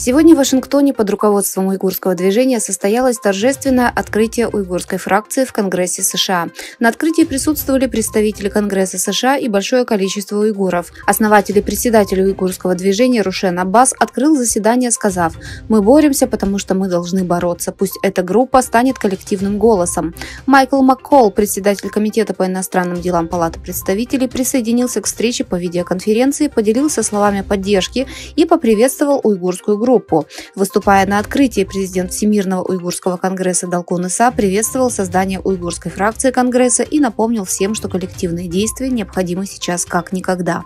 Сегодня в Вашингтоне под руководством уйгурского движения состоялось торжественное открытие уйгурской фракции в Конгрессе США. На открытии присутствовали представители Конгресса США и большое количество уйгуров. Основатель и председатель уйгурского движения Рушен Аббас открыл заседание, сказав: «Мы боремся, потому что мы должны бороться. Пусть эта группа станет коллективным голосом». Майкл Маккол, председатель Комитета по иностранным делам Палаты представителей, присоединился к встрече по видеоконференции, поделился словами поддержки и поприветствовал уйгурскую группу. Выступая на открытии, президент Всемирного уйгурского конгресса Далкун Иса приветствовал создание уйгурской фракции Конгресса и напомнил всем, что коллективные действия необходимы сейчас как никогда.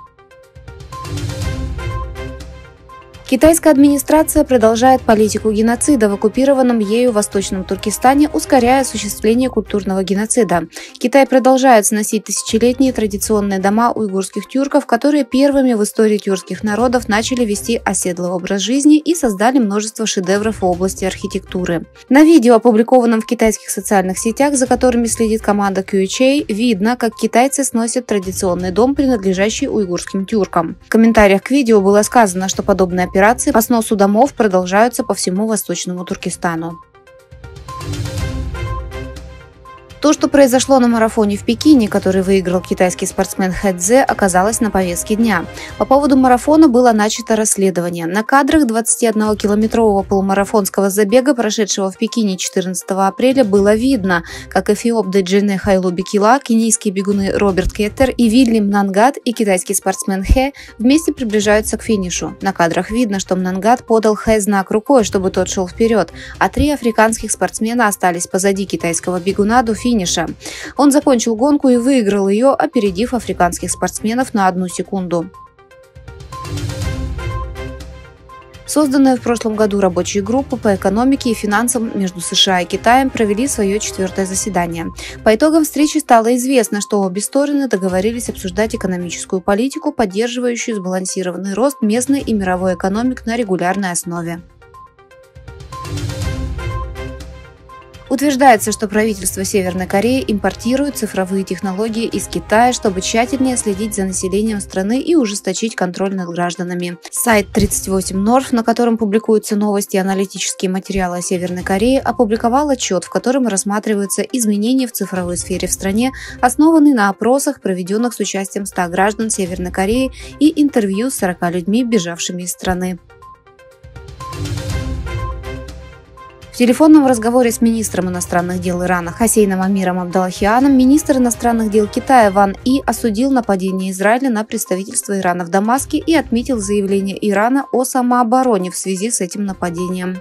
Китайская администрация продолжает политику геноцида в оккупированном ею Восточном Туркестане, ускоряя осуществление культурного геноцида. Китай продолжает сносить тысячелетние традиционные дома уйгурских тюрков, которые первыми в истории тюркских народов начали вести оседлый образ жизни и создали множество шедевров в области архитектуры. На видео, опубликованном в китайских социальных сетях, за которыми следит команда QHA, видно, как китайцы сносят традиционный дом, принадлежащий уйгурским тюркам. В комментариях к видео было сказано, что подобные операции по сносу домов продолжаются по всему Восточному Туркестану. То, что произошло на марафоне в Пекине, который выиграл китайский спортсмен Хэ Цзэ, оказалось на повестке дня. По поводу марафона было начато расследование. На кадрах 21-километрового полумарафонского забега, прошедшего в Пекине 14 апреля, было видно, как эфиоп Дэджине Хайлу Бекила, кенийские бегуны Роберт Кеттер и Вилли Мнангат и китайский спортсмен Хэ вместе приближаются к финишу. На кадрах видно, что Мнангат подал Хэ знак рукой, чтобы тот шел вперед, а 3 африканских спортсмена остались позади китайского бегуна до финиша. Он закончил гонку и выиграл ее, опередив африканских спортсменов на 1 секунду. Созданная в прошлом году рабочие группы по экономике и финансам между США и Китаем провели свое 4-е заседание. По итогам встречи стало известно, что обе стороны договорились обсуждать экономическую политику, поддерживающую сбалансированный рост местной и мировой экономик на регулярной основе. Утверждается, что правительство Северной Кореи импортирует цифровые технологии из Китая, чтобы тщательнее следить за населением страны и ужесточить контроль над гражданами. Сайт 38 North, на котором публикуются новости и аналитические материалы о Северной Корее, опубликовал отчет, в котором рассматриваются изменения в цифровой сфере в стране, основанный на опросах, проведенных с участием 100 граждан Северной Кореи и интервью с 40 людьми, бежавшими из страны. В телефонном разговоре с министром иностранных дел Ирана Хосейном Амиром Абдаллахианом министр иностранных дел Китая Ван И осудил нападение Израиля на представительство Ирана в Дамаске и отметил заявление Ирана о самообороне в связи с этим нападением.